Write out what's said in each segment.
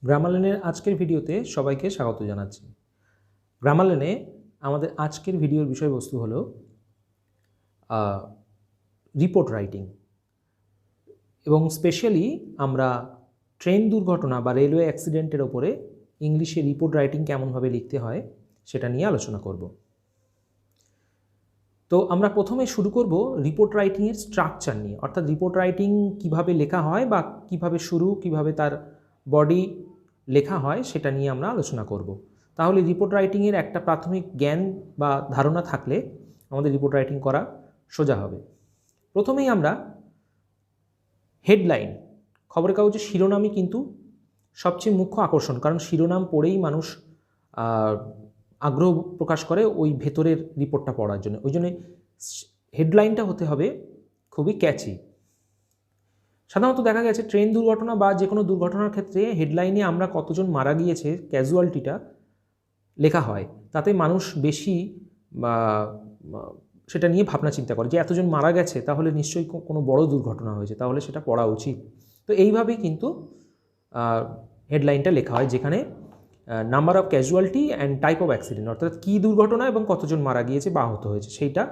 Grammar লেনের আজকের ভিডিওতে সবাইকে স্বাগত জানাচ্ছি। গ্রামার লেনে আমাদের আজকের ভিডিওর বিষয়বস্তু হলো রিপোর্ট রাইটিং, এবং স্পেশালি আমরা ট্রেন দুর্ঘটনা বা রেলওয়ে অ্যাক্সিডেন্টের ওপরে ইংলিশে রিপোর্ট রাইটিং কেমনভাবে লিখতে হয় সেটা নিয়ে আলোচনা করব। তো আমরা প্রথমে শুরু করব রিপোর্ট রাইটিংয়ের স্ট্রাকচার নিয়ে, অর্থাৎ রিপোর্ট রাইটিং কিভাবে লেখা হয় বা কিভাবে শুরু, কিভাবে তার বডি লেখা হয় সেটা নিয়ে আমরা আলোচনা করব। তাহলে রিপোর্ট রাইটিংয়ের একটা প্রাথমিক জ্ঞান বা ধারণা থাকলে আমাদের রিপোর্ট রাইটিং করা সোজা হবে। প্রথমেই আমরা হেডলাইন, খবরের কাগজের শিরোনামই কিন্তু সবচেয়ে মুখ্য আকর্ষণ, কারণ শিরোনাম পড়েই মানুষ আগ্রহ প্রকাশ করে ওই ভেতরের রিপোর্টটা পড়ার জন্য। ওই জন্য হেডলাইনটা হতে হবে খুবই ক্যাচি। সাধারণত দেখা গেছে ট্রেন দুর্ঘটনা বা যে কোনো দুর্ঘটনার ক্ষেত্রে হেডলাইনে আমরা কতজন মারা গিয়েছে ক্যাজুয়ালিটিটা লেখা হয়, তাতে মানুষ বেশি সেটা নিয়ে ভাবনা চিন্তা করে যে এতজন মারা গেছে, তাহলে নিশ্চয়ই কোনো বড় দুর্ঘটনা হয়েছে, তাহলে সেটা পড়া উচিত। তো এইভাবেই কিন্তু হেডলাইনটা লেখা হয়, যেখানে number of casualty and type of accident, অর্থাৎ কী দুর্ঘটনা এবং কতজন মারা গিয়েছে বা আহত হয়েছে সেইটা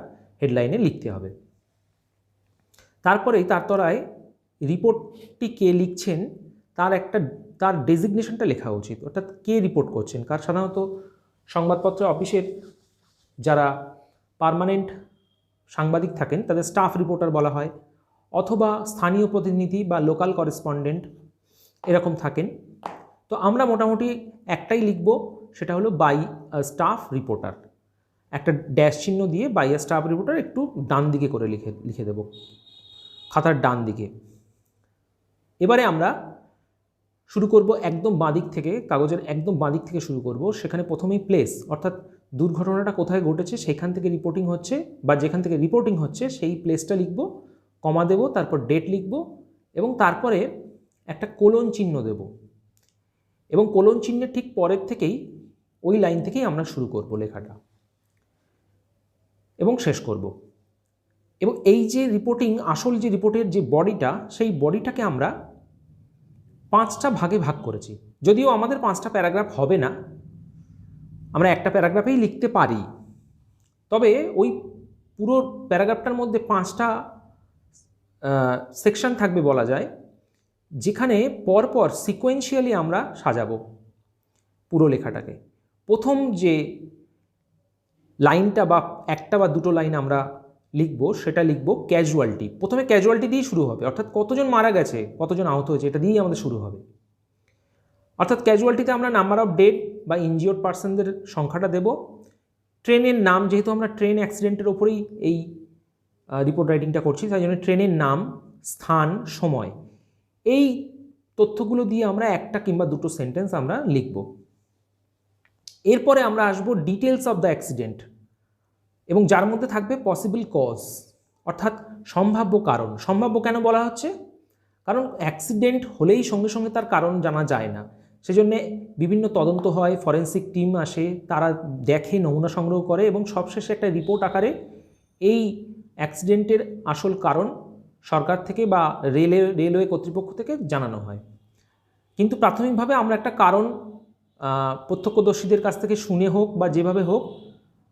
হেডলাইনে লিখতে হবে। তারপরেই তার তলায় রিপোর্টটি কে লিখছেন তার ডেজিগনেশনটা লেখা উচিত, অর্থাৎ কে রিপোর্ট করছেন। কারণ সাধারণত সংবাদপত্র অফিসের যারা পার্মানেন্ট সাংবাদিক থাকেন তাদের স্টাফ রিপোর্টার বলা হয়, অথবা স্থানীয় প্রতিনিধি বা লোকাল করেসপন্ডেন্ট এরকম থাকেন। তো আমরা মোটামুটি একটাই লিখব, সেটা হলো বাই স্টাফ রিপোর্টার, একটা ড্যাশ চিহ্ন দিয়ে বাই স্টাফ রিপোর্টার একটু ডান দিকে করে লিখে দেব, খাতার ডান দিকে। এবারে আমরা শুরু করব একদম বাঁদিক থেকে, কাগজের একদম বাঁদিক থেকে শুরু করব। সেখানে প্রথমেই প্লেস, অর্থাৎ দুর্ঘটনাটা কোথায় ঘটেছে সেখান থেকে রিপোর্টিং হচ্ছে বা যেখান থেকে রিপোর্টিং হচ্ছে সেই প্লেসটা লিখব, কমা দেব, তারপর ডেট লিখব এবং তারপরে একটা কোলন চিহ্ন দেব, এবং কোলন চিহ্নের ঠিক পরের থেকেই ওই লাইন থেকেই আমরা শুরু করব লেখাটা এবং শেষ করব। এবং এই যে রিপোর্টিং, আসল যে রিপোর্টের যে বডিটা, সেই বডিটাকে আমরা 5টা ভাগে ভাগ করেছি। যদিও আমাদের 5টা প্যারাগ্রাফ হবে না, আমরা একটা প্যারাগ্রাফেই লিখতে পারি, তবে ওই পুরো প্যারাগ্রাফটার মধ্যে 5টা সেকশন থাকবে বলা যায়, যেখানে পরপর সিকোয়েন্সিয়ালি আমরা সাজাবো পুরো লেখাটাকে। প্রথম যে লাইনটা বা একটা বা দুটো লাইন আমরা লিখব সেটা লিখব ক্যাজুয়ালিটি। প্রথমে ক্যাজুয়ালিটি দিয়েই শুরু হবে, অর্থাৎ কতজন মারা গেছে, কতজন আহত হয়েছে, এটা দিয়েই আমাদের শুরু হবে। অর্থাৎ ক্যাজুয়ালিটিতে আমরা নাম্বার অফ ডেড বা ইনজিওর্ড পার্সনদের সংখ্যাটা দেব। ট্রেনের নাম, যেহেতু আমরা ট্রেন অ্যাক্সিডেন্টের ওপরেই এই রিপোর্ট রাইটিংটা করছি, তাই জন্য ট্রেনের নাম, স্থান, সময়, এই তথ্যগুলো দিয়ে আমরা একটা কিংবা দুটো সেন্টেন্স আমরা লিখব। এরপরে আমরা আসবো ডিটেলস অফ দ্য অ্যাক্সিডেন্ট, এবং যার মধ্যে থাকবে পসিবল কজ, অর্থাৎ সম্ভাব্য কারণ। সম্ভাব্য কেন বলা হচ্ছে? কারণ অ্যাক্সিডেন্ট হলেই সঙ্গে সঙ্গে তার কারণ জানা যায় না, সেজন্যে বিভিন্ন তদন্ত হয়, ফরেন্সিক টিম আসে, তারা দেখে, নমুনা সংগ্রহ করে এবং সবশেষে একটা রিপোর্ট আকারে এই অ্যাক্সিডেন্টের আসল কারণ সরকার থেকে বা রেলওয়ে কর্তৃপক্ষ থেকে জানানো হয়। কিন্তু প্রাথমিকভাবে আমরা একটা কারণ প্রত্যক্ষদর্শীদের কাছ থেকে শুনে হোক বা যেভাবে হোক,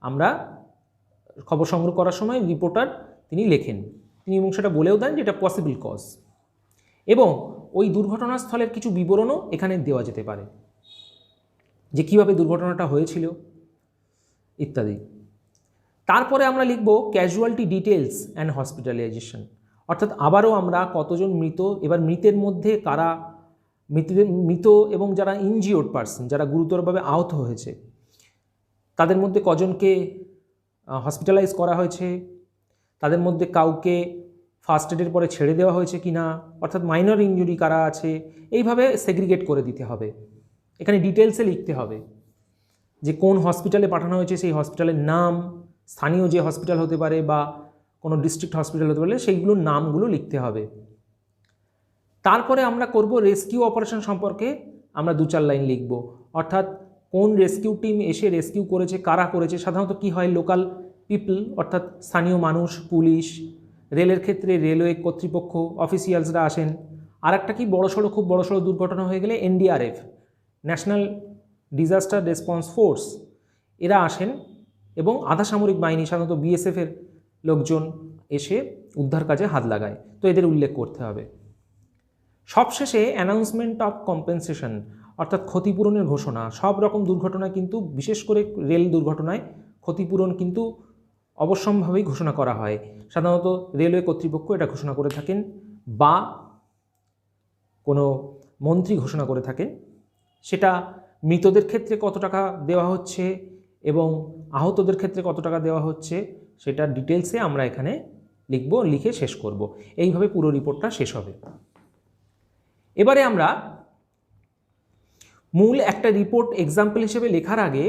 আমরা খবর সংগ্রহ করার সময় রিপোর্টার তিনি লেখেন, তিনি এবং সেটা বলেও দেন যে এটা পসিবল কজ, এবং ওই দুর্ঘটনাস্থলের কিছু বিবরণও এখানে দেওয়া যেতে পারে, যে কীভাবে দুর্ঘটনাটা হয়েছিল ইত্যাদি। তারপরে আমরা লিখব ক্যাজুয়ালিটি ডিটেলস অ্যান্ড হসপিটালাইজেশন, অর্থাৎ আবারও আমরা কতজন মৃত, এবার মৃতের মধ্যে কারা মৃত এবং যারা ইনজিওর্ড পার্সন, যারা গুরুতরভাবে আহত হয়েছে, তাদের মধ্যে কজনকে হসপিটালাইজ করা হয়েছে, তাদের মধ্যে কাউকে ফার্স্ট এডের পরে ছেড়ে দেওয়া হয়েছে কি না, অর্থাৎ মাইনর ইনজুরি কারা আছে, এইভাবে সেগ্রিগেট করে দিতে হবে। এখানে ডিটেলসে লিখতে হবে যে কোন হসপিটালে পাঠানো হয়েছে, সেই হসপিটালের নাম, স্থানীয় যে হসপিটাল হতে পারে বা কোনো ডিস্ট্রিক্ট হসপিটাল হতে পারে, সেইগুলোর নামগুলো লিখতে হবে। তারপরে আমরা করব রেস্কিউ অপারেশন সম্পর্কে, আমরা 2-4 লাইন লিখব, অর্থাৎ কোন রেস্কিউ টিম এসে রেস্কিউ করেছে, কারা করেছে। সাধারণত কি হয়, লোকাল পিপল, অর্থাৎ স্থানীয় মানুষ, পুলিশ, রেলের ক্ষেত্রে রেলওয়ে কর্তৃপক্ষ অফিসিয়ালসরা আসেন। আর একটা কি, খুব বড়সড় দুর্ঘটনা হয়ে গেলে NDRF, national disaster response force এরা আসেন এবং আধা সামরিক বাহিনী সাধারণত বিএসএফের লোকজন এসে উদ্ধার কাজে হাত লাগায়, তো এদের উল্লেখ করতে হবে। সবশেষে অ্যানাউন্সমেন্ট অফ কম্পেনসেশন অর্থাৎ ক্ষতিপূরণের ঘোষণা। সব রকম দুর্ঘটনায় কিন্তু, বিশেষ করে রেল দুর্ঘটনায় ক্ষতিপূরণ কিন্তু অবশ্যম্ভাবেই ঘোষণা করা হয়। সাধারণত রেলওয়ে কর্তৃপক্ষ এটা ঘোষণা করে থাকেন বা কোনো মন্ত্রী ঘোষণা করে থাকেন। সেটা মৃতদের ক্ষেত্রে কত টাকা দেওয়া হচ্ছে এবং আহতদের ক্ষেত্রে কত টাকা দেওয়া হচ্ছে সেটা ডিটেলসে আমরা এখানে লিখব, লিখে শেষ করব। এইভাবে পুরো রিপোর্টটা শেষ হবে। এবারে আমরা মূল একটা রিপোর্ট এক্সাম্পল হিসেবে লেখার আগে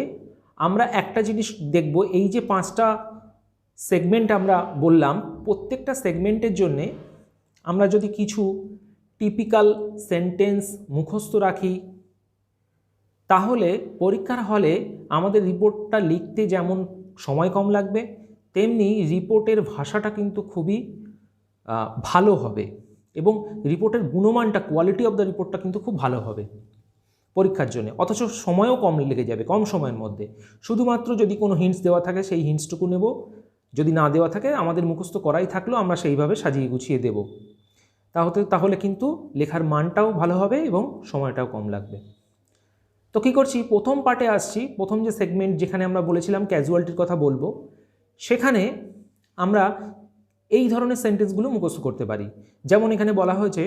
আমরা একটা জিনিস দেখব, এই যে 5টা সেগমেন্ট আমরা বললাম, প্রত্যেকটা সেগমেন্টের জন্যে আমরা যদি কিছু টিপিক্যাল সেন্টেন্স মুখস্থ রাখি তাহলে পরীক্ষার হলে আমাদের রিপোর্টটা লিখতে যেমন সময় কম লাগবে, তেমনি রিপোর্টের ভাষাটা কিন্তু খুবই ভালো হবে এবং রিপোর্টের গুণমানটা, কোয়ালিটি অফ দ্য রিপোর্টটা কিন্তু খুব ভালো হবে পরীক্ষার জন্য। অথচ সময়ও কম লেগে যাবে, কম সময়ের মধ্যে। শুধুমাত্র যদি কোনো হিন্টস দেওয়া থাকে সেই হিন্টসটুকু নেব, যদি না দেওয়া থাকে আমাদের মুখস্থ করাই থাকলো, আমরা সেইভাবে সাজিয়ে গুছিয়ে দেব। তাহলে কিন্তু লেখার মানটাও ভালো হবে এবং সময়টাও কম লাগবে। তো কী করছি, প্রথম পার্টে আসছি। প্রথম যে সেগমেন্ট যেখানে আমরা বলেছিলাম ক্যাজুয়ালিটির কথা বলবো, সেখানে আমরা এই ধরনের সেন্টেন্সগুলো মুখস্থ করতে পারি। যেমন এখানে বলা হয়েছে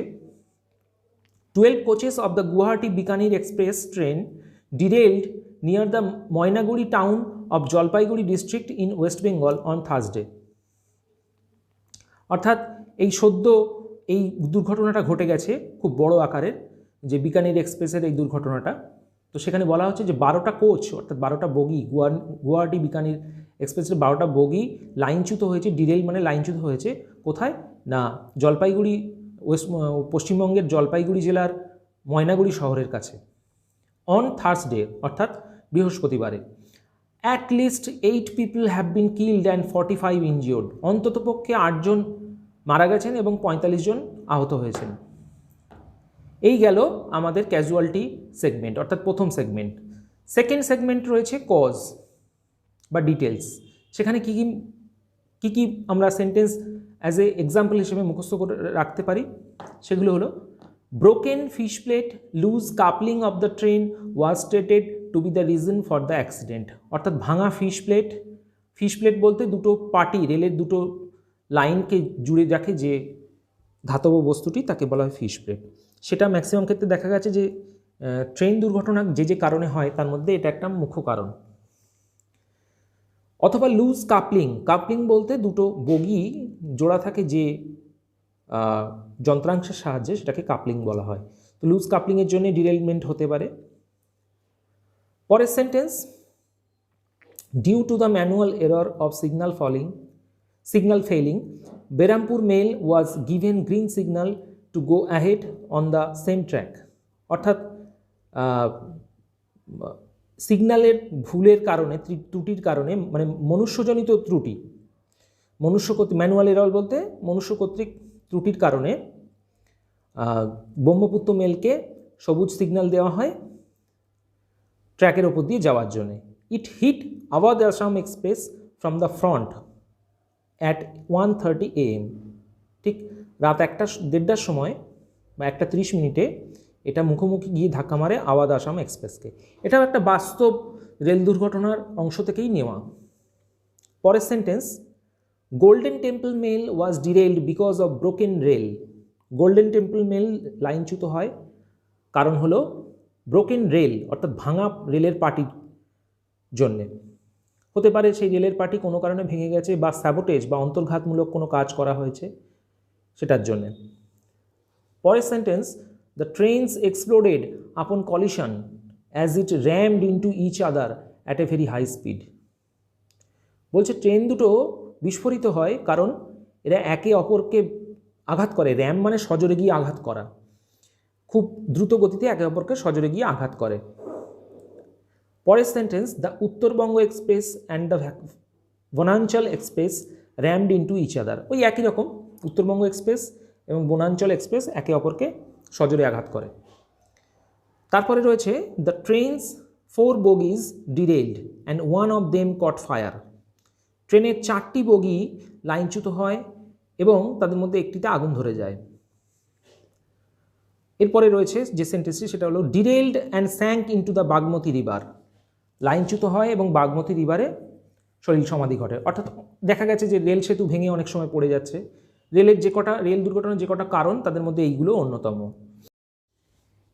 12 coaches of the Guwahati-Bikaner Express train derailed near the Moinaguri town of Jalpaiguri district in West Bengal on Thursday. অর্থাৎ এই সদ্য এই দুর্ঘটনাটা ঘটে গেছে খুব বড় আকারের, যে বিকানির এক্সপ্রেসের এই দুর্ঘটনাটা। তো সেখানে বলা হচ্ছে যে 12টা কোচ অর্থাৎ 12টা বগি, গুয়াহাটি বিকানির এক্সপ্রেসের 12টা বগি লাইনচ্যুত হয়েছে। ডিরেল মানে লাইনচ্যুত হয়েছে কোথায় না, জলপাইগুড়ি, পশ্চিমবঙ্গের জলপাইগুড়ি জেলার ময়নাগুড়ি শহরের কাছে। অন থার্সডে অর্থাৎ বৃহস্পতিবারে। At least 8 people have been killed and 45 injured. অন্ততপক্ষে 8 জন মারা গেছেন এবং 45 জন আহত হয়েছেন। এই গেল আমাদের ক্যাজুয়ালিটি সেগমেন্ট অর্থাৎ প্রথম সেগমেন্ট। সেকেন্ড সেগমেন্ট রয়েছে কজ বা ডিটেলস। সেখানে কী কী আমরা সেন্টেন্স অ্যাজ এ এক্সাম্পল হিসেবে মুখস্থ করে রাখতে পারি সেগুলো হলো, broken fish plate, loose coupling of the train was stated to be the reason for the accident. অর্থাৎ ভাঙা ফিশ প্লেট। ফিশ প্লেট বলতে দুটো পার্টি, রেলের দুটো লাইনকে জুড়ে রাখে যে ধাতব বস্তুটি, তাকে বলা হয় ফিশ প্লেট। সেটা ম্যাক্সিমাম ক্ষেত্রে দেখা গেছে যে ট্রেন দুর্ঘটনা যে কারণে হয় তার মধ্যে এটা একটা মুখ্য কারণ। অথবা লুজ কাপলিং। কাপলিং বলতে দুটো বগি জোড়া থাকে যে যন্ত্রাংশের সাহায্যে, সেটাকে কাপলিং বলা হয়। তো লুজ কাপলিংয়ের জন্য ডিরেলমেন্ট হতে পারে। পরের sentence, due to the manual error of signal failing, Berhampur Mail was given green signal to go ahead on the same track. অর্থাৎ সিগন্যালের ভুলের কারণে, ত্রুটির কারণে, মানে মনুষ্যজনিত ত্রুটি, ম্যানুয়াল এরর বলতে মনুষ্য কর্তৃক ত্রুটির কারণে ব্রহ্মপুত্র মেলকে সবুজ সিগন্যাল দেওয়া হয় ট্র্যাকের ওপর দিয়ে যাওয়ার জন্য। It hit Awadh Assam express from the front at 1:30 AM। ঠিক রাত 1:30টার সময় বা 1:30 এটা মুখোমুখি গিয়ে ধাক্কা মারে আওয়াধ আসাম এক্সপ্রেসকে। এটাও একটা বাস্তব রেল দুর্ঘটনার অংশ থেকেই নেওয়া। পরের sentence, golden temple mail was derailed because of broken rail. Golden temple mail লাইনচ্যুত হয় কারণ হলো ব্রোকেন রেল অর্থাৎ ভাঙা রেলের পার্টির জন্যে। হতে পারে সেই রেলের পার্টি কোনো কারণে ভেঙে গেছে বা স্যাবোটেজ বা অন্তর্ঘাতমূলক কোনো কাজ করা হয়েছে সেটার জন্যে। পরের sentence, the trains exploded upon collision as it rammed into each other at a very high speed. বলছে ট্রেন দুটো বিস্ফোরিত হয় কারণ এরা একে অপরকে আঘাত করে। র্যাম মানে সজোরে গিয়ে আঘাত করা, খুব দ্রুত গতিতে একে অপরকে সজোরে গিয়ে আঘাত করে। পরের sentence, the Uttarbanga express and the বনাঞ্চল এক্সপ্রেস র্যামড ইন্টু ইচ আদার। ওই একই রকম, উত্তরবঙ্গ এক্সপ্রেস এবং বনাঞ্চল এক্সপ্রেস একে অপরকে সজোরে আঘাত করে। তারপরে রয়েছে the trains 4 bogies derailed and one of them caught fire. ট্রেনের 4টি বগি লাইনচ্যুত হয় এবং তাদের মধ্যে একটিতে আগুন ধরে যায়। এরপরে রয়েছে যে সেন্টেন্সটি সেটা হলো ডিরেইলড and sank into the Bagmati river. লাইনচ্যুত হয় এবং বাগমতী রিভারে সলিল সমাধি ঘটে। অর্থাৎ দেখা গেছে যে রেল সেতু ভেঙে অনেক সময় পড়ে যাচ্ছে। রেল দুর্ঘটনার যে কটা কারণ তাদের মধ্যে এইগুলো অন্যতম।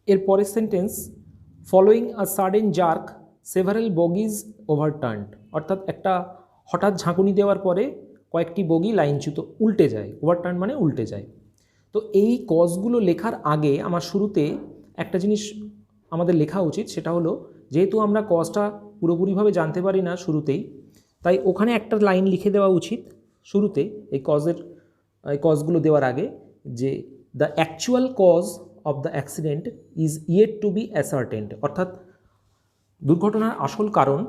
এরপরের sentence following a sudden jerk several bogies overturned. অর্থাৎ একটা হঠাৎ ঝাঁকুনি দেওয়ার পরে কয়েকটি বগি লাইনচ্যুত উল্টে যায়। ওভারটার্ন মানে উল্টে যায়। তো এই কজগুলো লেখার আগে আমার শুরুতে একটা জিনিস আমাদের লেখা উচিত, সেটা হলো যেহেতু আমরা কজটা পুরোপুরিভাবে জানতে পারি না শুরুতেই, তাই ওখানে একটা লাইন লিখে দেওয়া উচিত শুরুতে এই কজগুলো দেওয়ার আগে যে the actual cause of the accident is yet to be ascertained. অর্থাৎ দুর্ঘটনার আসল কারণ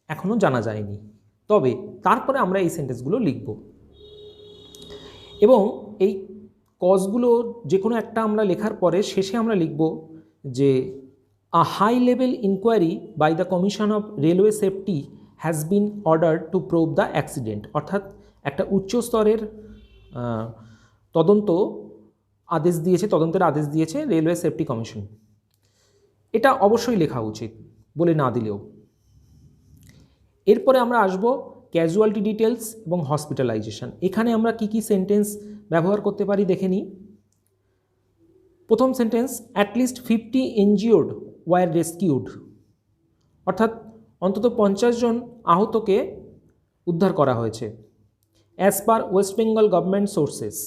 এখনও জানা যায়নি, তবে তারপরে আমরা এই সেন্টেন্সগুলো লিখব এবং এই কজগুলো যে কোনো একটা আমরা লেখার পরে শেষে আমরা লিখব যে a high level inquiry by the commission of railway safety has been ordered to prove the accident. অর্থাৎ একটা উচ্চ স্তরের তদন্তের আদেশ দিয়েছে রেলওয়ে সেফটি কমিশন। এটা অবশ্যই লেখা উচিত বলে না দিলেও। এরপরে আমরা আসব ক্যাজুয়ালিটি ডিটেলস এবং হসপিটালাইজেশন। এখানে আমরা কি কি সেন্টেন্স ব্যবহার করতে পারি দেখে নিই। প্রথম sentence at least 50 injured were rescued. অর্থাৎ অন্তত 50 জন আহতকে উদ্ধার করা হয়েছে as per West Bengal government sources.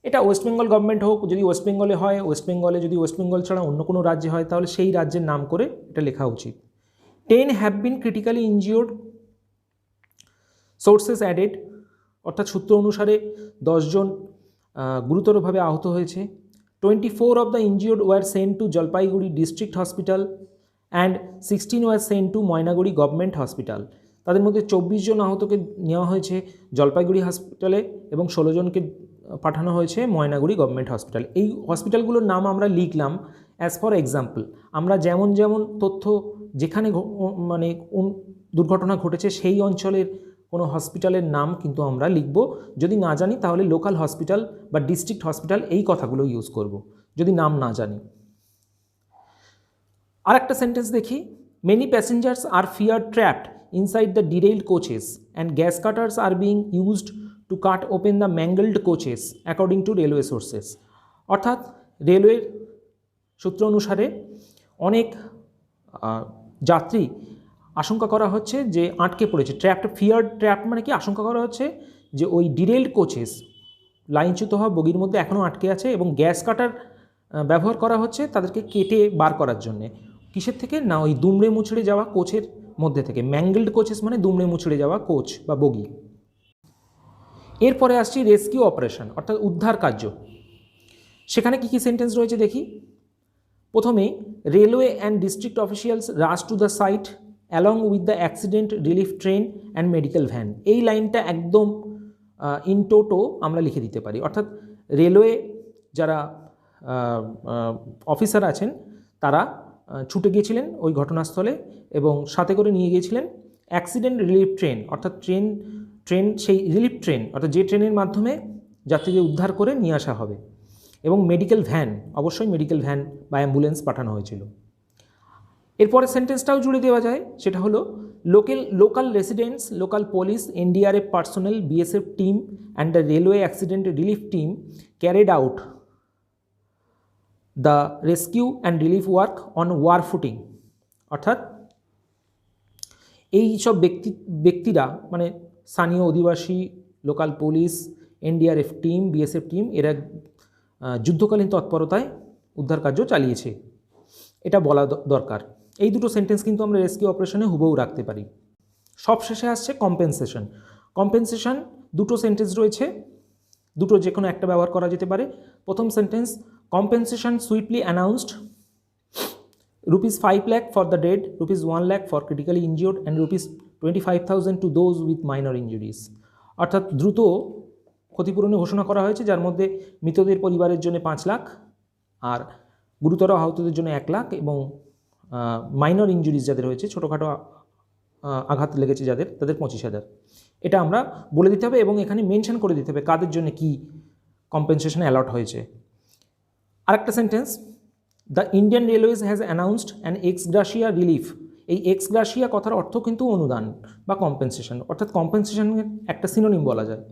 এটা ওয়েস্ট বেঙ্গল গভর্নমেন্ট হোক, যদি ওয়েস্ট বেঙ্গলে হয় ওয়েস্ট বেঙ্গলে, যদি ওয়েস্ট বেঙ্গল ছাড়া অন্য কোনো রাজ্যে হয় তাহলে সেই রাজ্যের নাম করে এটা লেখা উচিত। 10 have been critically injured sources added. অর্থাৎ সূত্র অনুসারে 10 জন গুরুতরভাবে আহত হয়েছে। 24 of the injured were sent to Jalpaiguri district hospital and 16 were sent to Maynaguri government hospital. তাদের মধ্যে 24 জন আহতকে নেওয়া হয়েছে জলপাইগুড়ি হসপিটালে এবং 16 জনকে পাঠানো হয়েছে ময়নাগুড়ি গভর্নমেন্ট হসপিটাল। এই হসপিটালগুলোর নাম আমরা লিখলাম অ্যাজ ফর এক্সাম্পল। আমরা যেমন যেমন তথ্য যেখানে মানে দুর্ঘটনা ঘটেছে সেই অঞ্চলের কোনো হসপিটালের নাম কিন্তু আমরা লিখব। যদি না জানি তাহলে লোকাল হসপিটাল বা ডিস্ট্রিক্ট হসপিটাল এই কথাগুলো ইউজ করব যদি নাম না জানি। আর একটা সেন্টেন্স দেখি। Many passengers are fear trapped inside the derailed coaches and gas cutters are being used to cut open the mangled coaches according to railway sources. অর্থাৎ রেলওয়ের সূত্র অনুসারে অনেক যাত্রী আশঙ্কা করা হচ্ছে যে আটকে পড়েছে। ট্র্যাপ মানে কি, আশঙ্কা করা হচ্ছে যে ওই ডিরেইলড কোচেস লাইনচ্যুত হওয়া বগির মধ্যে এখনও আটকে আছে এবং গ্যাস কাটার ব্যবহার করা হচ্ছে তাদেরকে কেটে বার করার জন্যে। কিসের থেকে না, ওই দুমড়ে মুচড়ে যাওয়া কোচের মধ্যে থেকে। ম্যাঙ্গলড কোচেস মানে দুমড়ে মুচড়ে যাওয়া কোচ বা বগি। এরপরে আসছি রেস্কিউ অপারেশন অর্থাৎ উদ্ধার কার্য। সেখানে কি কি সেন্টেন্স রয়েছে দেখি। প্রথমে railway and district officials rush to the site along with the accident relief train and medical van. এই লাইনটা একদম ইন টোটো আমরা লিখে দিতে পারি। অর্থাৎ রেলওয়ে যারা অফিসার আছেন তারা ছুটে গিয়েছিলেন ওই ঘটনাস্থলে এবং সাথে করে নিয়ে গিয়েছিলেন অ্যাক্সিডেন্ট রিলিফ ট্রেন। অর্থাৎ ট্রেন সেই রিলিফ ট্রেন অর্থাৎ যে ট্রেনের মাধ্যমে যাত্রীদের উদ্ধার করে নিয়ে আসা হবে, এবং মেডিকেল ভ্যান, অবশ্যই মেডিকেল ভ্যান বা অ্যাম্বুলেন্স পাঠানো হয়েছিল। এরপরে সেন্টেন্সটাও জুড়ে দেওয়া যায়, সেটা হলো local residents, local police, NDRF personnel, BSF team and the railway accident relief team carried out the rescue and relief work on war footing. অর্থাৎ এই সব ব্যক্তিরা মানে স্থানীয় অধিবাসী, local police, NDRF team, BSF team এরা যুদ্ধকালীন তৎপরতায় উদ্ধার কার্য চালিয়েছে, এটা বলা দরকার। এই দুটো সেন্টেন্স কিন্তু আমরা রেস্কিউ অপারেশনে হুবহু রাখতে পারি। সবশেষে আসছে কম্পেনসেশন। কম্পেনসেশন দুটো সেন্টেন্স রয়েছে, দুটো যে কোনো একটা ব্যবহার করা যেতে পারে। প্রথম sentence compensation sweetly announced ₹5 lakh for the dead, ₹1 lakh for critically injured and ₹25,000 to those with minor injuries। অর্থাৎ দ্রুত ক্ষতিপূরণের ঘোষণা করা হয়েছে, যার মধ্যে মৃতদের পরিবারের জন্য 5 লাখ আর গুরুতর আহতদের জন্য 1 লাখ এবং মাইনর ইঞ্জুরিজ যাদের হয়েছে, ছোটোখাটো আঘাত লেগেছে যাদের, তাদের 25,000। এটা আমরা বলে দিতে হবে এবং এখানে মেনশন করে দিতে হবে কাদের জন্য কি কম্পেনসেশন অ্যালট হয়েছে। আরেকটা sentence, the Indian railways has announced an ex gratia relief. এই এক্স গ্রাশিয়া কথার অর্থ কিন্তু অনুদান বা কম্পেনসেশন, অর্থাৎ কম্পেনসেশনের একটা সিনোনিম বলা যায়।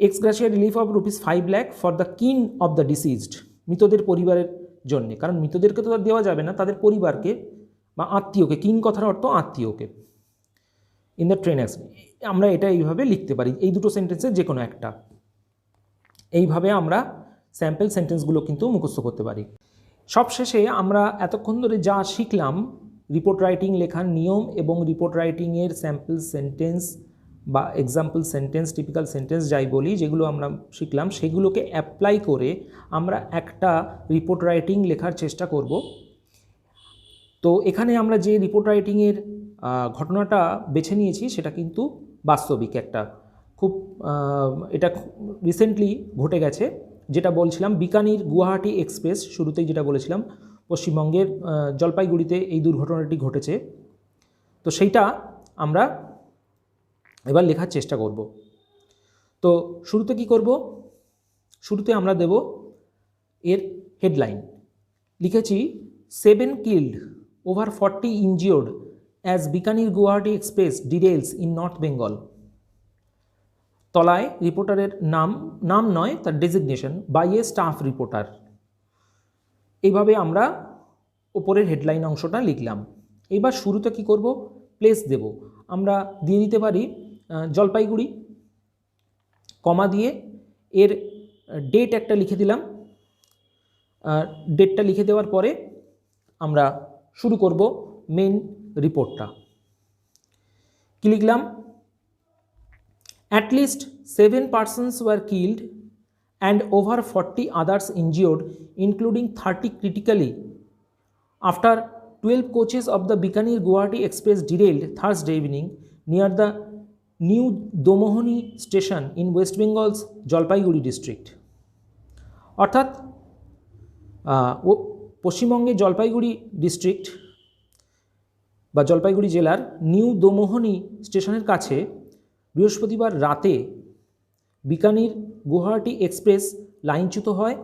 Ex gratia relief of ₹5 lakh for the kin of the deceased, মৃতদের পরিবারের জন্য, কারণ মৃতদেরকে তো দেওয়া যাবে না, তাদের পরিবারকে বা আত্মীয়কে, কিন কথার অর্থ আত্মীয়কে। ইন দ্য ট্রেন অ্যাক্সিডেন্ট, আমরা এটা এইভাবে লিখতে পারি, এই দুটো সেন্টেন্সের যে কোনো একটা। এইভাবে আমরা স্যাম্পল সেন্টেন্সগুলো কিন্তু মুখস্থ করতে পারি। সবশেষে আমরা এতক্ষণ ধরে যা শিখলাম, রিপোর্ট রাইটিং লেখার নিয়ম এবং রিপোর্ট রাইটিংয়ের স্যাম্পল সেন্টেন্স বা এক্সাম্পল সেন্টেন্স, টিপিক্যাল সেন্টেন্স যাই বলি, যেগুলো আমরা শিখলাম সেগুলোকে অ্যাপ্লাই করে আমরা একটা রিপোর্ট রাইটিং লেখার চেষ্টা করব। তো এখানে আমরা যে রিপোর্ট রাইটিংয়ের ঘটনাটা বেছে নিয়েছি সেটা কিন্তু বাস্তবিক একটা, খুব এটা রিসেন্টলি ঘটে গেছে। যেটা বলছিলাম বিকানির গুয়াহাটি এক্সপ্রেস, শুরুতেই যেটা বলেছিলাম পশ্চিমবঙ্গের জলপাইগুড়িতে এই দুর্ঘটনাটি ঘটেছে। তো সেইটা আমরা এবার লেখার চেষ্টা করব। তো শুরুতে কি করব, শুরুতে আমরা দেব এর হেডলাইন। লিখেছি 7 killed, over 40 injured as Bikaner Guwahati express derails in north Bengal. তলায় রিপোর্টারের নাম নয়, তার designation, by a staff reporter. এইভাবে আমরা ওপরের হেডলাইন অংশটা লিখলাম। এবার শুরুতে কি করব, প্লেস দেব। আমরা দিয়ে দিতে পারি জলপাইগুড়ি, কমা দিয়ে এর ডেট একটা লিখে দিলাম। ডেটটা লিখে দেওয়ার পরে আমরা শুরু করব মেন রিপোর্টটা। কি লিখলাম, at least 7 persons were killed and over 40 others injured, including 30 critically, after 12 coaches of the Bikaner-Guwahati Express derailed Thursday evening near the New Domohoni station in West Bengal's Jalpaiguri district. অর্থাৎ পশ্চিমবঙ্গে Jalpaiguri district বা জলপাইগুড়ি জেলার new Domohani স্টেশনের কাছে বৃহস্পতিবার রাতে Bikaner Guwahati express লাইনচ্যুত হয়।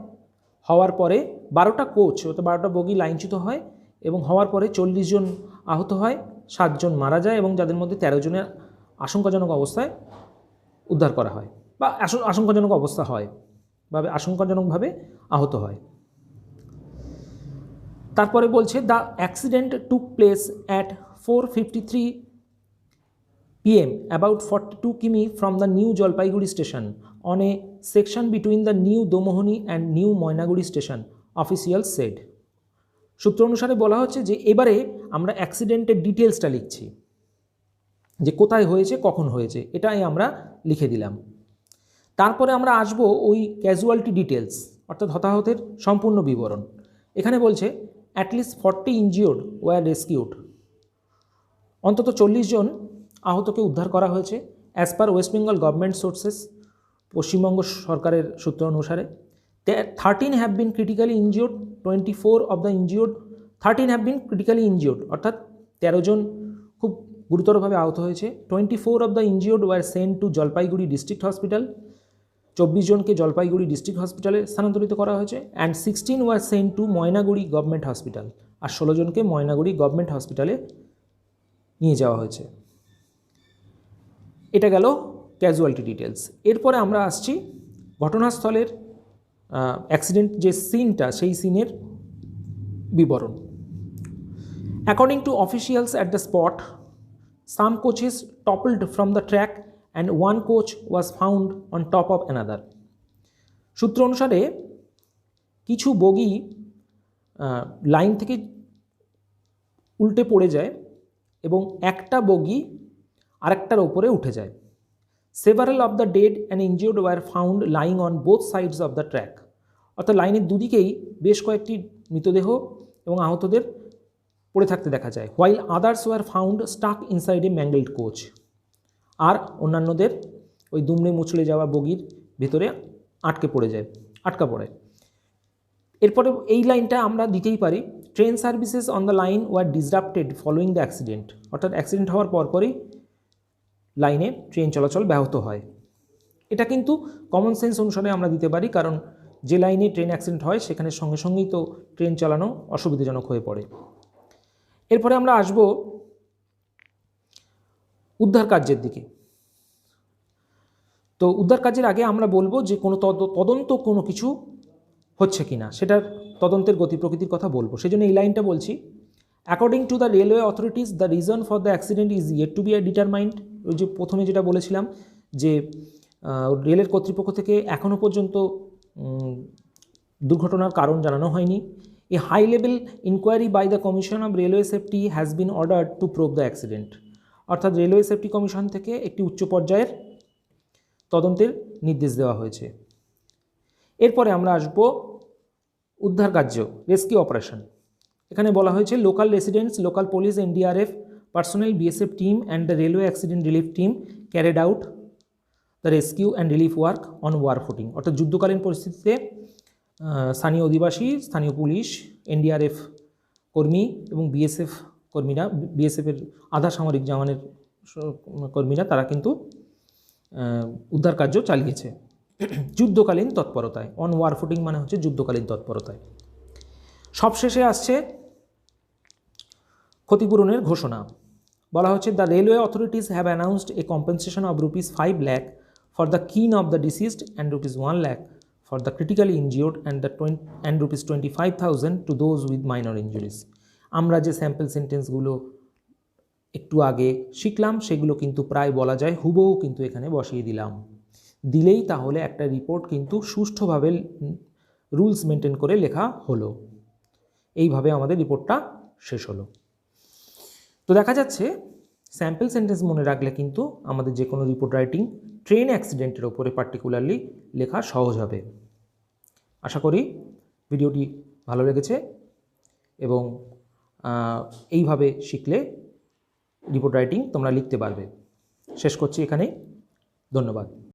হওয়ার পরে 12টা কোচ অর্থাৎ 12টা বগি লাইনচ্যুত হয় এবং হওয়ার পরে 40 জন আহত হয়, 7 জন মারা যায় এবং যাদের মধ্যে 13 জনের আশঙ্কাজনক অবস্থায় উদ্ধার করা হয় বা আশঙ্কাজনক অবস্থা হয় বা আশঙ্কাজনকভাবে আহত হয়। তারপরে বলছে the accident took place at 4:53 PM about 42 কিমি from the New Jalpaiguri station on a section between the New Domohoni and New Moinaguri station, officials said. সূত্র অনুসারে বলা হচ্ছে যে এবারে আমরা অ্যাক্সিডেন্টের ডিটেলসটা লিখছি, যে কোথায় হয়েছে, কখন হয়েছে, এটাই আমরা লিখে দিলাম। তারপরে আমরা আসব ওই ক্যাজুয়ালিটি ডিটেলস, অর্থাৎ হতাহতের সম্পূর্ণ বিবরণ। এখানে বলছে অ্যাটলিস্ট 40 ইনজিওর্ড ওয়ার রেস্কিউড, অন্তত 40 জন আহতকে উদ্ধার করা হয়েছে as per West Bengal government sources, পশ্চিমবঙ্গ সরকারের সূত্র অনুসারে। 13 have been critically injured, 24 of the injured, 13 have been critically injured, অর্থাৎ 13 জন খুব গুরুতরভাবে আহত হয়েছে। 24 of the injured were sent to Jalpaiguri district hospital, 24 জনকে জলপাইগুড়ি ডিস্ট্রিক্ট হসপিটালে স্থানান্তরিত করা হয়েছে। And 16 were sent to Maynaguri government hospital, আর 16 জনকে ময়নাগুড়ি গভর্নমেন্ট হসপিটালে নিয়ে যাওয়া হয়েছে। এটা গেল ক্যাজুয়ালিটি ডিটেলস। এরপরে আমরা আসছি ঘটনাস্থলের অ্যাক্সিডেন্ট যে সিনটা, সেই সিনের বিবরণ। According to officials at the spot, some coaches toppled from the track and one coach was found on top of another. সূত্র অনুসারে কিছু বগি লাইন থেকে উল্টে পড়ে যায় এবং একটা বগি আরেকটার ওপরে উঠে যায়। Several of the dead and injured were found lying on both sides of the track, অর্থাৎ লাইনের দুদিকেই বেশ কয়েকটি মৃতদেহ এবং আহতদের পড়ে থাকতে দেখা যায়। While others were found stuck inside a mangled coach, আর অন্যান্যদের ওই দুমড়ে মুচড়ে যাওয়া বগির ভিতরে আটকা পড়ে। এরপরে এই লাইনটা আমরা দিতেই পারি, train services on the line were disrupted following the accident, অর্থাৎ অ্যাক্সিডেন্ট হওয়ার পরপরই লাইনে ট্রেন চলাচল ব্যাহত হয়। এটা কিন্তু কমন সেন্স অনুসারে আমরা দিতে পারি, কারণ যে লাইনে ট্রেন অ্যাক্সিডেন্ট হয় সেখানে সঙ্গে সঙ্গেই তো ট্রেন চালানো অসুবিধাজনক হয়ে পড়ে। এরপরে আমরা আসব উদ্ধার কার্যের দিকে। তো উদ্ধার কার্যের আগে আমরা বলবো যে কোনো তদন্ত কোনো কিছু হচ্ছে কি না, সেটার তদন্তের গতি প্রকৃতির কথা বলবো। সেই জন্য এই লাইনটা বলছি, according to the railway authorities the reason for the accident is yet to be determined. ওই যে প্রথমে যেটা বলেছিলাম যে রেলের কর্তৃপক্ষ থেকে এখনও পর্যন্ত দুর্ঘটনার কারণ জানানো হয়নি। A high level inquiry by the commission of railway safety has been ordered to prove the accident, অর্থাৎ রেলওয়ে সেফটি কমিশন থেকে একটি উচ্চ পর্যায়ের তদন্তের নির্দেশ দেওয়া হয়েছে। এরপরে আমরা আসব উদ্ধার কার্য, রেস্কিউ অপারেশন। এখানে বলা হয়েছে local residents, local police, NDRF personnel, BSF team and the railway accident relief team carried out the rescue and relief work on war footing, অর্থাৎ যুদ্ধকালীন পরিস্থিতিতে স্থানীয় অধিবাসী, স্থানীয় পুলিশ, এনডিআরএফ কর্মী এবং বিএসএফ কর্মীরা, বিএসএফের আধা সামরিক জওয়ানের কর্মীরা তারা কিন্তু উদ্ধার কার্য চালিয়েছে যুদ্ধকালীন তৎপরতায়। অন ওয়ার ফুটিং মানে হচ্ছে যুদ্ধকালীন তৎপরতায়। সবশেষে আসছে ক্ষতিপূরণের ঘোষণা। বলা হচ্ছে the railway authorities have announced a compensation of ₹5 lakh for the kin of the deceased and ₹1 lakh for the critically injured and ₹25,000 to those with minor injuries. আমরা যে স্যাম্পল সেন্টেন্সগুলো একটু আগে শিখলাম সেগুলো কিন্তু প্রায় বলা যায় হুবহু কিন্তু এখানে বসিয়ে দিলাম। দিলেই তাহলে একটা রিপোর্ট কিন্তু সুষ্ঠুভাবে রুলস মেনটেন করে লেখা হলো। এইভাবে আমাদের রিপোর্টটা শেষ হলো। তো দেখা যাচ্ছে স্যাম্পল সেন্টেন্স মনে রাখলে কিন্তু আমাদের যে কোনো রিপোর্ট রাইটিং ট্রেন অ্যাক্সিডেন্টের ওপরে পার্টিকুলারলি লেখা সহজ হবে। আশা করি ভিডিওটি ভালো লেগেছে এবং এইভাবে শিখলে রিপোর্ট রাইটিং তোমরা লিখতে পারবে। শেষ করছি এখানেই, ধন্যবাদ।